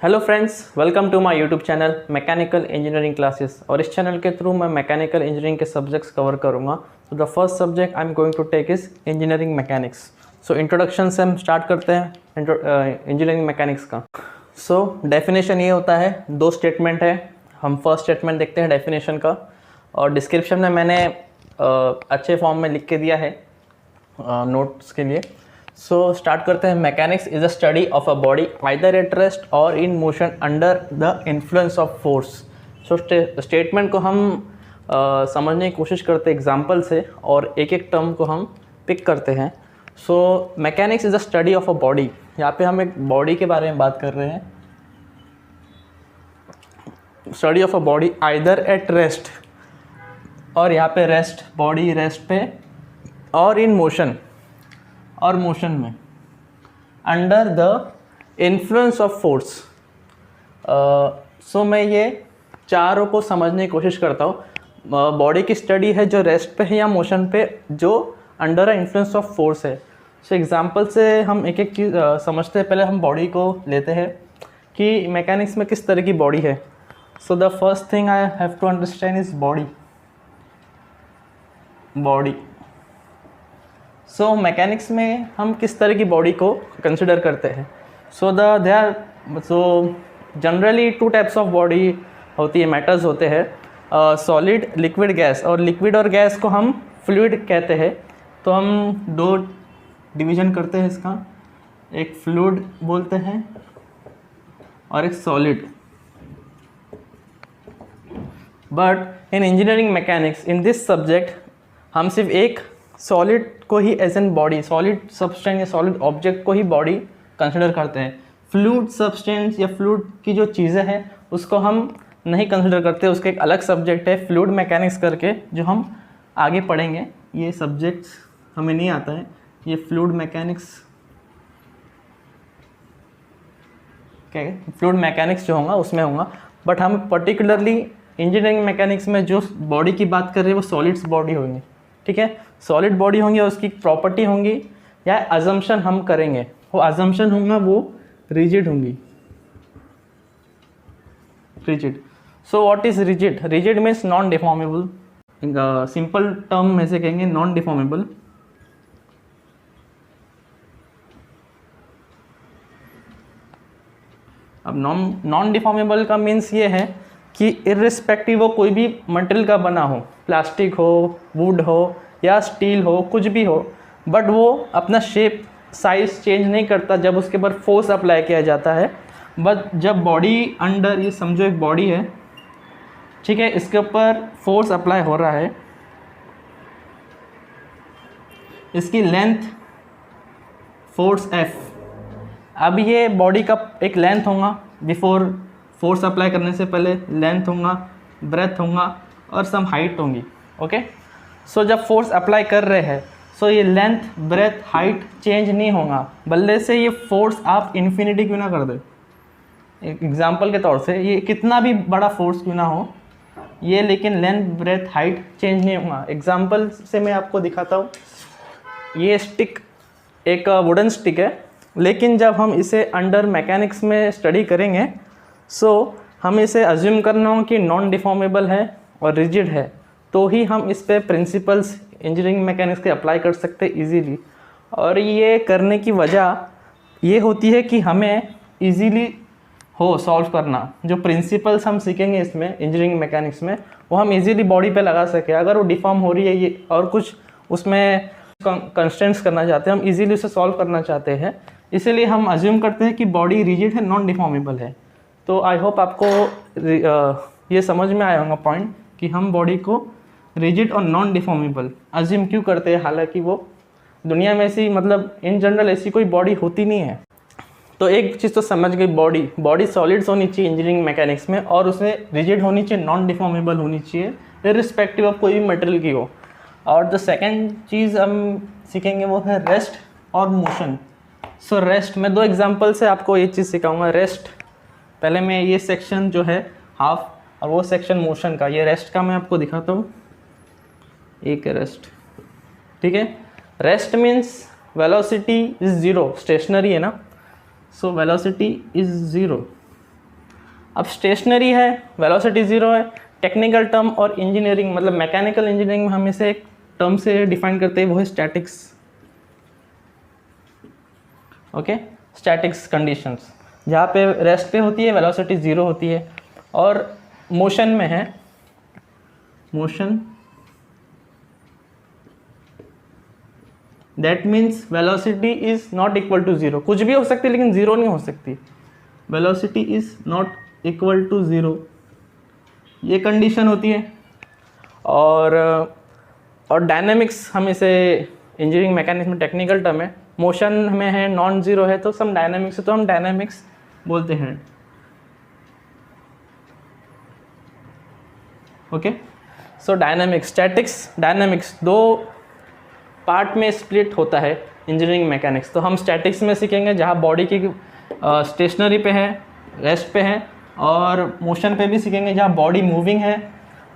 Hello friends, welcome to my YouTube channel mechanical engineering classes. और इस चैनल के थ्रू मैं मैकेनिकल इंजीनियरिंग के सब्जेक्ट्स कवर करूँगा। तो the first subject I am going to take is engineering mechanics. So introduction से हम स्टार्ट करते हैं इंजीनियरिंग मैकेनिक्स का। सो डेफिनेशन ये होता है, दो स्टेटमेंट है। हम फर्स्ट स्टेटमेंट देखते हैं डेफिनेशन का, और डिस्क्रिप्शन में मैंने अच्छे फॉर्म में लिख के दिया है नोट्स के लिए। सो स्टार्ट करते हैं। Mechanics is a study of a body either at rest or in motion under the influence of force. So statement को हम समझने की कोशिश करते हैं एग्जाम्पल से, और एक एक टर्म को हम पिक करते हैं। So mechanics is a study of a body. यहाँ पे हम एक बॉडी के बारे में बात कर रहे हैं। Study of a body either at rest, और यहाँ पे रेस्ट, बॉडी रेस्ट पे, और इन मोशन, और मोशन में, under the influence of force. So मैं ये चारों को समझने की कोशिश करता हूँ। बॉडी की स्टडी है जो रेस्ट पे है या मोशन पे, जो अंडर इन्फ्लुएंस ऑफ फोर्स है। सो एग्जांपल से हम एक एक चीज़ समझते हैं। पहले हम बॉडी को लेते हैं कि मैकेनिक्स में किस तरह की बॉडी है। So the first thing I have to understand is body. So mechanics में हम किस तरह की बॉडी को कंसिडर करते हैं। So generally two types of body होती है, मैटर्स होते हैं, सॉलिड, लिक्विड, गैस। और लिक्विड और गैस को हम फ्लूइड कहते हैं। तो हम दो डिवीज़न करते हैं इसका, एक फ्लूइड बोलते हैं और एक solid. But in engineering mechanics, in this subject, हम सिर्फ एक सॉलिड को ही as an body, solid substance या सॉलिड ऑब्जेक्ट को ही बॉडी कंसिडर करते हैं। फ्लूइड सब्सटेंस या फ्लूइड की जो चीज़ें हैं उसको हम नहीं कंसिडर करते। उसका एक अलग सब्जेक्ट है फ्लूइड मैकेनिक्स करके, जो हम आगे पढ़ेंगे। ये सब्जेक्ट्स हमें नहीं आता है, ये फ्लूइड मैकेनिक्स, क्या है, फ्लूइड मैकेनिक्स जो होगा उसमें होगा। बट हम पर्टिकुलरली इंजीनियरिंग मैकेनिक्स में जो बॉडी की बात कर रहे हैं वो सॉलिड्स बॉडी होंगी, ठीक है। सॉलिड बॉडी होंगी और उसकी प्रॉपर्टी होंगी या अजम्पशन हम करेंगे, वो अजम्पशन होगा वो रिजिड होंगी, rigid. So what is rigid? Rigid means non deformable. Simple term में से कहेंगे नॉन डिफॉर्मेबल। अब नॉन डिफॉर्मेबल का मीन्स ये है कि इर्रिस्पेक्टिव वो कोई भी मटेरियल का बना हो, प्लास्टिक हो, वुड हो या स्टील हो, कुछ भी हो, बट वो अपना शेप, साइज चेंज नहीं करता जब उसके ऊपर फोर्स अप्लाई किया जाता है। बट जब बॉडी अंडर, ये समझो एक बॉडी है, ठीक है, इसके ऊपर फोर्स अप्लाई हो रहा है, इसकी लेंथ फोर्स F। अब ये बॉडी का एक लेंथ होगा, बिफोर फोर्स अप्लाई करने से पहले लेंथ होगा, ब्रेथ होगा और सम हाइट होंगी, ओके। सो जब फोर्स अप्लाई कर रहे हैं, सो ये लेंथ, ब्रेथ, हाइट चेंज नहीं होगा, बल्ले से ये फोर्स आप इन्फिनिटी क्यों ना कर दे। एक एग्जांपल के तौर से, ये कितना भी बड़ा फोर्स क्यों ना हो, ये लेकिन लेंथ, ब्रेथ, हाइट चेंज नहीं होगा। एग्जांपल से मैं आपको दिखाता हूँ। ये स्टिक एक वुडन स्टिक है, लेकिन जब हम इसे अंडर मैकेनिक्स में स्टडी करेंगे, सो हम इसे अज्यूम करना हो कि नॉन डिफॉर्मेबल है और रिजिड है, तो ही हम इस पे प्रिंसिपल्स इंजीनियरिंग मैकेनिक्स के अप्लाई कर सकते हैं ईजीली। और ये करने की वजह ये होती है कि हमें ईजीली हो सॉल्व करना। जो प्रिंसिपल्स हम सीखेंगे इसमें इंजीनियरिंग मैकेनिक्स में, वो हम ईजीली बॉडी पे लगा सकें। अगर वो डिफॉर्म हो रही है ये और कुछ उसमें कंस्टेंट्स करना चाहते हैं, हम ईजीली उसे सॉल्व करना चाहते हैं, इसीलिए हम अज्यूम करते हैं कि बॉडी रिजिड है, नॉन डिफॉर्मेबल है। तो आई होप आपको ये समझ में आया होगा पॉइंट कि हम बॉडी को रिजिड और नॉन डिफॉर्मेबल अज्यूम क्यों करते हैं, हालांकि वो दुनिया में ऐसी, मतलब इन जनरल ऐसी कोई बॉडी होती नहीं है। तो एक चीज़ तो समझ गई, बॉडी सॉलिड्स होनी चाहिए इंजीनियरिंग मैकेनिक्स में, और उसमें रिजिड होनी चाहिए, नॉन डिफॉर्मेबल होनी चाहिए, इर्रिस्पेक्टिव ऑफ कोई भी मटेरियल की हो। और जो सेकेंड चीज़ हम सीखेंगे वो है रेस्ट और मोशन। सो रेस्ट में दो एग्जाम्पल से आपको ये चीज़ सिखाऊंगा। रेस्ट, पहले मैं ये सेक्शन जो है हाफ, और वो सेक्शन मोशन का। ये रेस्ट का मैं आपको दिखाता हूँ। एक रेस्ट, ठीक है। Rest means velocity is zero, stationary है ना, सो वेलोसिटी इज ज़ीरो। अब स्टेशनरी है, वेलोसिटी ज़ीरो है। टेक्निकल टर्म और इंजीनियरिंग मतलब मैकेनिकल इंजीनियरिंग में हम इसे एक टर्म से डिफाइन करते हैं, वो है स्टैटिक्स। ओके, स्टैटिक्स कंडीशंस, जहाँ पे रेस्ट पे होती है वेलोसिटी ज़ीरो होती है, और मोशन में है motion, that means velocity is not equal to zero. कुछ भी हो सकती है लेकिन ज़ीरो नहीं हो सकती। Velocity is not equal to zero, ये कंडीशन होती है। और डायनेमिक्स, हम इसे इंजीनियरिंग मैकेनिक्स में टेक्निकल टर्म है, मोशन में है नॉन ज़ीरो है तो सम डायनेमिक्स है, तो हम डायनेमिक्स बोलते हैं। ओके, सो डायनेमिक्स, स्टैटिक्स, डायनेमिक्स दो पार्ट में स्प्लिट होता है इंजीनियरिंग मैकेनिक्स। तो हम स्टैटिक्स में सीखेंगे जहाँ बॉडी की स्टेशनरी पे है, रेस्ट पे है, और मोशन पे भी सीखेंगे जहाँ बॉडी मूविंग है।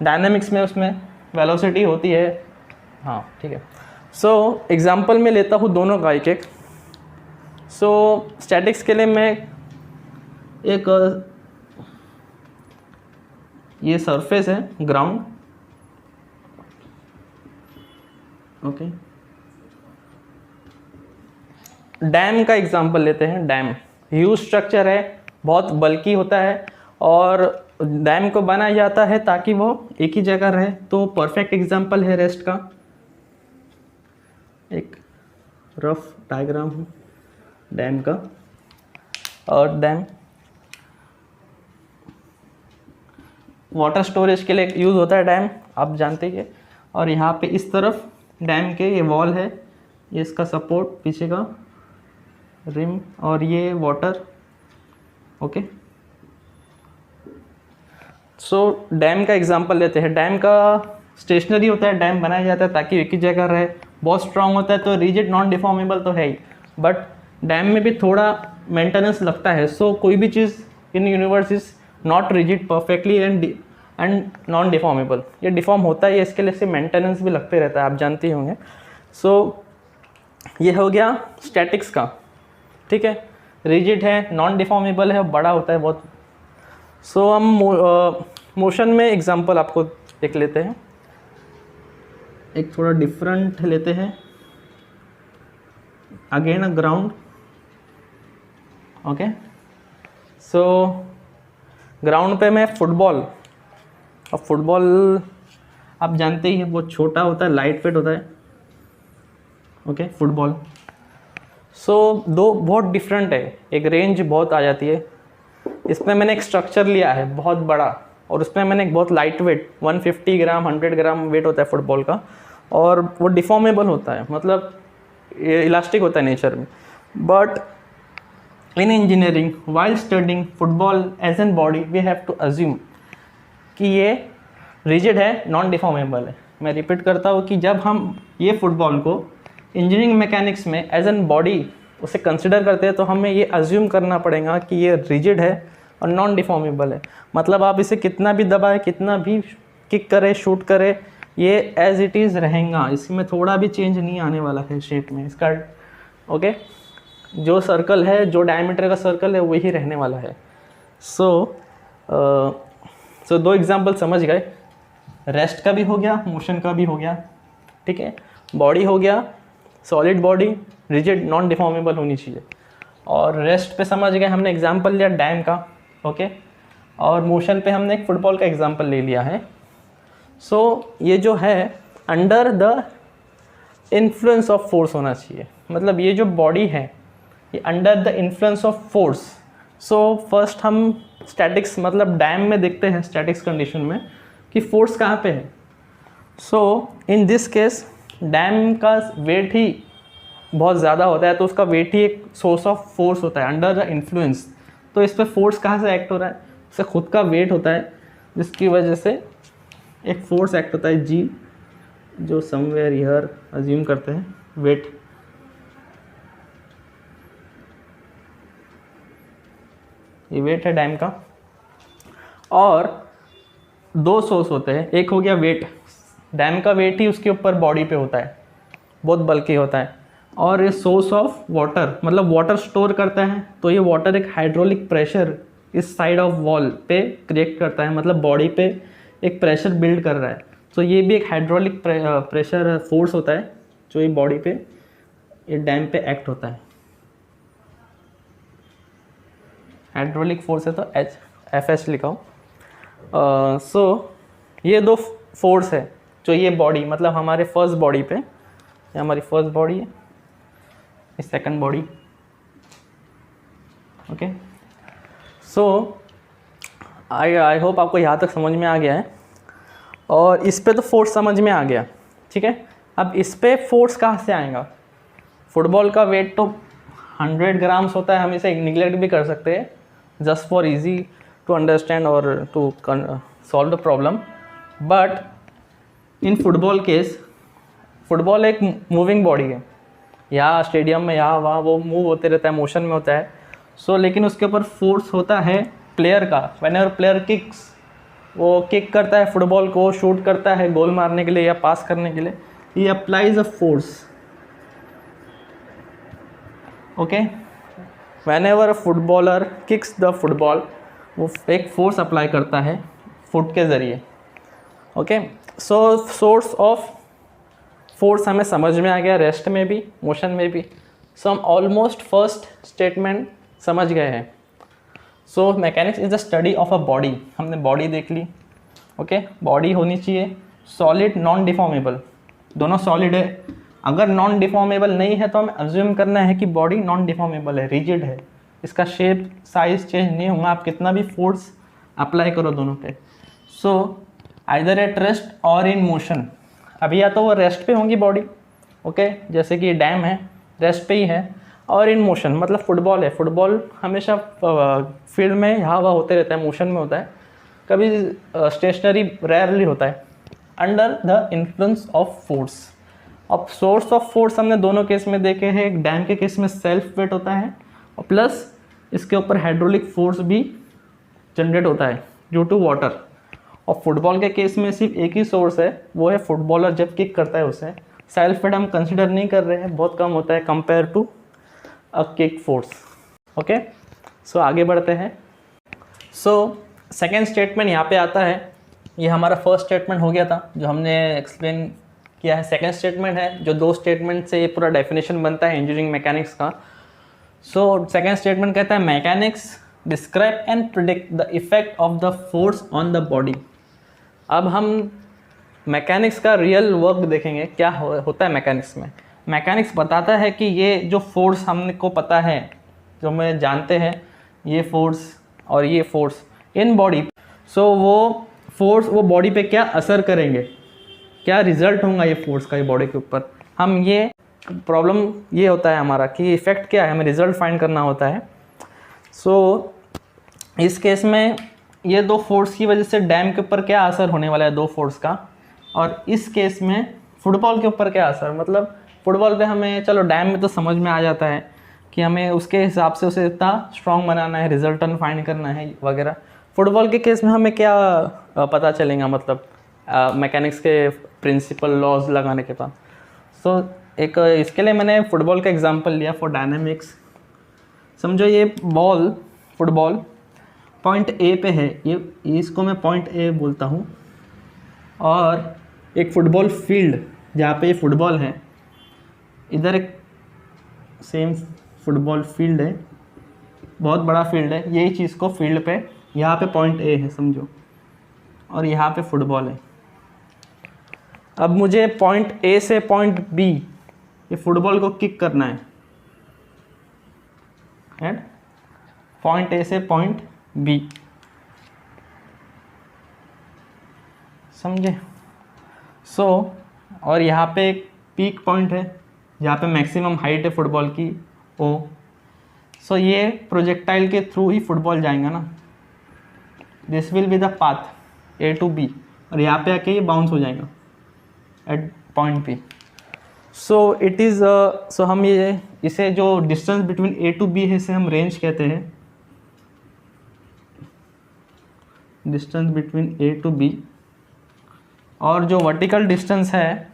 डायनेमिक्स में उसमें वेलोसिटी होती है। हाँ ठीक है। सो एग्जांपल में लेता हूँ दोनों का एक एक। सो स्टैटिक्स के लिए मैं एक ये सरफेस है ग्राउंड, ओके। डैम का एग्जांपल लेते हैं। डैम ह्यूज स्ट्रक्चर है, बहुत बल्की होता है, और डैम को बनाया जाता है ताकि वो एक ही जगह रहे। तो परफेक्ट एग्जांपल है रेस्ट का। एक रफ डायग्राम है डैम का। और डैम वाटर स्टोरेज के लिए यूज़ होता है डैम, आप जानते ही है। और यहाँ पे इस तरफ डैम के ये वॉल है, ये इसका सपोर्ट पीछे का रिम, और ये वाटर। ओके, सो डैम का एग्जांपल लेते हैं। डैम का स्टेशनरी होता है, डैम बनाया जाता है ताकि एक ही जगह रहे। बहुत स्ट्रांग होता है तो रिजिड नॉन डिफॉर्मेबल तो है ही, बट डैम में भी थोड़ा मेंटेनेंस लगता है। सो कोई भी चीज़ in universe is not rigid perfectly and non deformable. ये डिफॉर्म होता है, इसके लिए से मेंटेनेंस भी लगते रहता है, आप जानते ही होंगे। सो ये हो गया स्टैटिक्स का, ठीक है। रिजिड है, नॉन डिफॉर्मेबल है, बड़ा होता है बहुत। सो हम मोशन में एग्जांपल आपको देख लेते हैं, एक थोड़ा डिफरेंट लेते हैं। Again a ground, okay. So ground पे मैं फुटबॉल, और फुटबॉल आप जानते ही हैं बहुत छोटा होता है, लाइट वेट होता है, ओके फुटबॉल। सो दो बहुत डिफरेंट है, एक रेंज बहुत आ जाती है। इसमें मैंने एक स्ट्रक्चर लिया है बहुत बड़ा, और उसमें मैंने एक बहुत लाइट वेट 150 ग्राम 100 ग्राम वेट होता है फुटबॉल का, और वो डिफॉर्मेबल होता है, मतलब इलास्टिक होता है नेचर में। But in engineering while studying football as an body we have to assume कि ये रिजिड है, नॉन डिफॉर्मेबल है। मैं रिपीट करता हूँ कि जब हम ये फुटबॉल को इंजीनियरिंग मैकेनिक्स में एज एन बॉडी उसे कंसिडर करते हैं तो हमें ये अज्यूम करना पड़ेगा कि ये रिजिड है और नॉन डिफॉर्मेबल है। मतलब आप इसे कितना भी दबाए, कितना भी किक करे, शूट करे, ये एज इट इज़ रहेगा, इसमें थोड़ा भी चेंज नहीं आने वाला है शेप में इसका। ओके, जो सर्कल है, जो डायमीटर का सर्कल है वही रहने वाला है। सो दो एग्जांपल समझ गए, रेस्ट का भी हो गया, मोशन का भी हो गया, ठीक है। बॉडी हो गया solid body, rigid non deformable होनी चाहिए। और रेस्ट पे समझ गए, हमने एग्जांपल लिया डैम का, ओके। और मोशन पे हमने एक फुटबॉल का एग्जांपल ले लिया है। सो ये जो है under the influence of force होना चाहिए, मतलब ये जो बॉडी है ये under the influence of force. So first हम स्टैटिक्स मतलब डैम में देखते हैं, स्टैटिक्स कंडीशन में कि फोर्स कहाँ पे है। सो इन दिस केस डैम का वेट ही बहुत ज़्यादा होता है, तो उसका वेट ही एक सोर्स ऑफ फोर्स होता है अंडर द इन्फ्लुएंस। तो इस पर फोर्स कहाँ से एक्ट हो रहा है, उससे खुद का वेट होता है, जिसकी वजह से एक फोर्स एक्ट होता है जी, जो समवेयर हियर अज्यूम करते हैं वेट। ये वेट है डैम का। और दो सोर्स होते हैं, एक हो गया वेट, डैम का वेट ही उसके ऊपर बॉडी पे होता है, बहुत बल्कि होता है। और ये सोर्स ऑफ वाटर, मतलब वाटर स्टोर करता है, तो ये वाटर एक हाइड्रोलिक प्रेशर इस साइड ऑफ वॉल पे क्रिएट करता है, मतलब बॉडी पे एक प्रेशर बिल्ड कर रहा है। तो ये भी एक हाइड्रोलिक प्रेशर फोर्स होता है जो ये बॉडी पे, ये डैम पे एक्ट होता है। हाइड्रोलिक फोर्स है तो FH लिखाओ। सो ये दो फोर्स है जो ये बॉडी, मतलब हमारे फर्स्ट बॉडी पे, ये हमारी फर्स्ट बॉडी है, ये second body. Okay, so I hope आपको यहाँ तक समझ में आ गया है। और इस पे तो फोर्स समझ में आ गया, ठीक है। अब इस पे फोर्स कहाँ से आएगा? फुटबॉल का वेट तो 100 ग्राम्स होता है, हम इसे निगलेक्ट भी कर सकते हैं just for easy to understand और to solve the problem. But in football case, football एक मूविंग बॉडी है, यहाँ स्टेडियम में यहाँ वहाँ वो मूव होते रहता है, मोशन में होता है। सो लेकिन उसके ऊपर फोर्स होता है प्लेयर का। व्हेनेवर प्लेयर किक्स, वो किक करता है फुटबॉल को, शूट करता है गोल मारने के लिए या पास करने के लिए, he applies a force. Okay, whenever a footballer kicks the football, वो एक फोर्स अप्लाई करता है फुट के ज़रिए। Okay, so source of force हमें समझ में आ गया, रेस्ट में भी, मोशन में भी। सो हम ऑलमोस्ट फर्स्ट स्टेटमेंट समझ गए हैं। So mechanics is the study of a body, हमने बॉडी देख ली। ओके, बॉडी होनी चाहिए सॉलिड, नॉन डिफॉर्मेबल, दोनों सॉलिड है। अगर नॉन डिफॉर्मेबल नहीं है तो हमें अज्यूम करना है कि बॉडी नॉन डिफॉर्मेबल है, रिजिड है, इसका शेप साइज चेंज नहीं होगा, आप कितना भी फोर्स अप्लाई करो दोनों पे। So either at rest or in motion, अभी या तो वो रेस्ट पे होंगी बॉडी, ओके, जैसे कि डैम है रेस्ट पे ही है, और इन मोशन मतलब फुटबॉल है, फुटबॉल हमेशा फील्ड में यहाँ वहाँ होते रहता है, मोशन में होता है, कभी स्टेशनरी रेयरली होता है, under the influence of force. अब सोर्स ऑफ फोर्स हमने दोनों केस में देखे हैं, एक डैम के केस में सेल्फ वेट होता है और प्लस इसके ऊपर हाइड्रोलिक फोर्स भी जनरेट होता है ड्यू टू वाटर। और फुटबॉल के केस में सिर्फ एक ही सोर्स है, वो है फुटबॉलर जब किक करता है उसे, सेल्फ वेट हम कंसिडर नहीं कर रहे हैं, बहुत कम होता है compare to a kick force. Okay, so आगे बढ़ते हैं। सो सेकेंड स्टेटमेंट यहाँ पे आता है, ये हमारा फर्स्ट स्टेटमेंट हो गया था जो हमने एक्सप्लेन किया है। सेकेंड स्टेटमेंट है जो दो स्टेटमेंट से ये पूरा डेफिनेशन बनता है इंजीनियरिंग मैकेनिक्स का। सो सेकेंड स्टेटमेंट कहता है mechanics describe and predict the effect of the force on the body. अब हम मैकेनिक्स का रियल वर्क देखेंगे, क्या होता है मैकेनिक्स में। मैकेनिक्स बताता है कि ये जो फोर्स हमने को पता है, जो मैं जानते हैं, ये फोर्स और ये फोर्स इन बॉडी, सो वो फोर्स वो बॉडी पे क्या असर करेंगे, क्या रिजल्ट होगा ये फोर्स का ये बॉडी के ऊपर। हम ये प्रॉब्लम ये होता है हमारा कि इफेक्ट क्या है, हमें रिजल्ट फाइंड करना होता है। सो इस केस में ये दो फोर्स की वजह से डैम के ऊपर क्या असर होने वाला है, दो फोर्स का, और इस केस में फुटबॉल के ऊपर क्या असर, मतलब फुटबॉल पे हमें, चलो डैम में तो समझ में आ जाता है कि हमें उसके हिसाब से उसे इतना स्ट्रॉन्ग बनाना है, रिजल्टेंट फाइंड करना है वगैरह। फुटबॉल के केस में हमें क्या पता चलेगा, मतलब मैकेनिक्स के प्रिंसिपल लॉज लगाने के बाद। सो एक इसके लिए मैंने फुटबॉल का एग्जांपल लिया फॉर डायनामिक्स। समझो ये बॉल, फुटबॉल पॉइंट ए पे है, ये इसको मैं पॉइंट ए बोलता हूँ, और एक फुटबॉल फील्ड जहाँ पे ये फुटबॉल है, इधर एक सेम फुटबॉल फील्ड है, बहुत बड़ा फील्ड है, यही चीज़ को फील्ड पे यहाँ पे पॉइंट ए है समझो, और यहाँ पे फुटबॉल है। अब मुझे पॉइंट ए से पॉइंट बी ये फुटबॉल को किक करना है, एंड पॉइंट ए से पॉइंट बी, समझे। सो और यहाँ पे एक पीक पॉइंट है जहाँ पे मैक्सिमम हाइट है फुटबॉल की, ओ। सो ये प्रोजेक्टाइल के थ्रू ही फुटबॉल जाएगा ना, this will be the path A to B, और यहाँ पे आके ये बाउंस हो जाएगा at point B. So it is so हम ये इसे जो distance between A to B है इसे हम रेंज कहते हैं, distance between A to B. और जो वर्टिकल डिस्टेंस है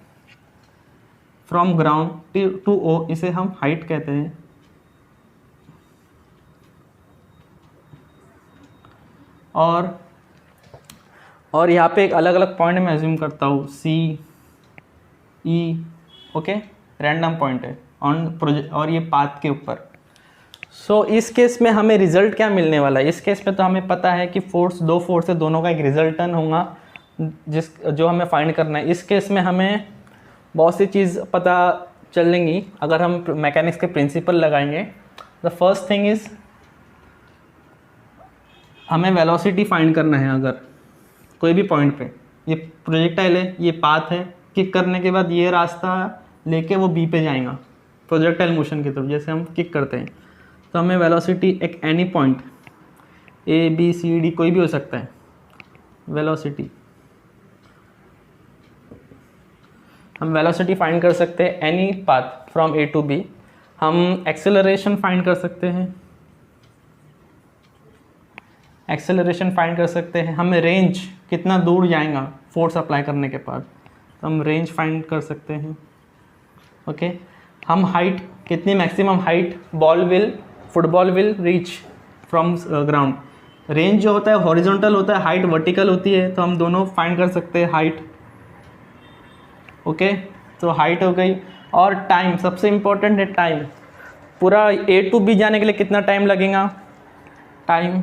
फ्रॉम ग्राउंड टू ओ इसे हम हाइट कहते हैं। और यहाँ पे एक अलग अलग पॉइंट मैं एज्यूम करता हूँ, सी ई, ओके, रैंडम पॉइंट है ऑन प्रोजेक्ट और ये पाथ के ऊपर। सो इस केस में हमें रिजल्ट क्या मिलने वाला है? इस केस में तो हमें पता है कि दो फोर्स है, दोनों का एक रिजल्टन होगा जो हमें फाइंड करना है। इस केस में हमें बहुत सी चीज़ पता चलेंगी अगर हम मैकेनिक्स के प्रिंसिपल लगाएंगे। द फर्स्ट थिंग इज़ हमें वेलोसिटी फाइंड करना है। अगर कोई भी पॉइंट पे ये प्रोजेक्टाइल है, ये पाथ है, किक करने के बाद ये रास्ता लेके वो बी पे जाएगा प्रोजेक्टाइल मोशन की तरफ, जैसे हम किक करते हैं। तो हमें वेलोसिटी एक any point A B C D कोई भी हो सकता है, वेलोसिटी हम वेलोसिटी फाइंड कर सकते हैं any path from A to B. हम एक्सेलरेशन फाइंड कर सकते हैं, एक्सेलरेशन फाइंड कर सकते हैं। हमें रेंज कितना दूर जाएगा फोर्स अप्लाई करने के बाद, तो हम रेंज फाइंड कर सकते हैं, ओके। हम हाइट कितनी maximum height football will reach from ground. Range जो होता है हॉरिजॉन्टल होता है, हाइट वर्टिकल होती है, तो हम दोनों फाइंड कर सकते हैं हाइट, ओके। तो हाइट हो गई। और टाइम सबसे इम्पोर्टेंट है, टाइम। पूरा ए टू बी जाने के लिए कितना टाइम लगेगा, टाइम।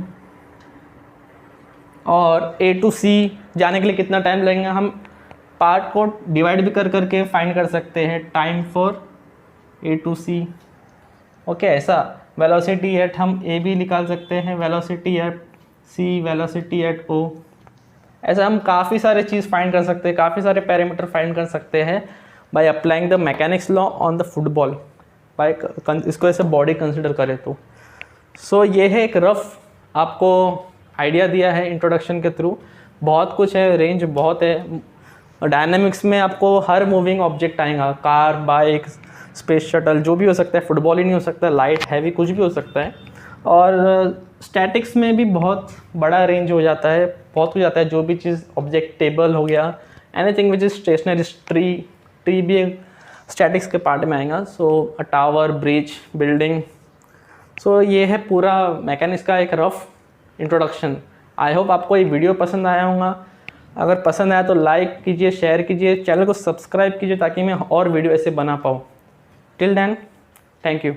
और ए टू सी जाने के लिए कितना टाइम लगेगा, हम पार्ट को डिवाइड भी कर करके फाइंड कर सकते हैं, time for A to C, okay. ऐसा वेलोसिटी एट हम ए भी निकाल सकते हैं, velocity at C, velocity at O. ऐसा हम काफ़ी सारे चीज़ फाइंड कर सकते हैं, काफ़ी सारे पैरामीटर फाइंड कर सकते हैं by applying the mechanics law on the football, by इसको ऐसे बॉडी कंसिडर करें तो। सो ये है एक रफ आपको आइडिया दिया है इंट्रोडक्शन के थ्रू। बहुत कुछ है, रेंज बहुत है। डायनामिक्स में आपको हर मूविंग ऑब्जेक्ट आएगा, कार, बाइक, स्पेस शटल, जो भी हो सकता है। फुटबॉल ही नहीं हो सकता, लाइट हैवी कुछ भी हो सकता है। और स्टैटिक्स में भी बहुत बड़ा रेंज हो जाता है, बहुत कुछ आता है। जो भी चीज़ ऑब्जेक्ट टेबल हो गया, anything which is stationary, tree भी स्टैटिक्स के पार्ट में आएगा। सो अ टावर, ब्रिज, बिल्डिंग। सो ये है पूरा मैकेनिक्स का एक रफ इंट्रोडक्शन। आई होप आपको ये वीडियो पसंद आया होगा। अगर पसंद आया तो लाइक कीजिए, शेयर कीजिए, चैनल को सब्सक्राइब कीजिए ताकि मैं और वीडियो ऐसे बना पाऊँ। Till then, thank you.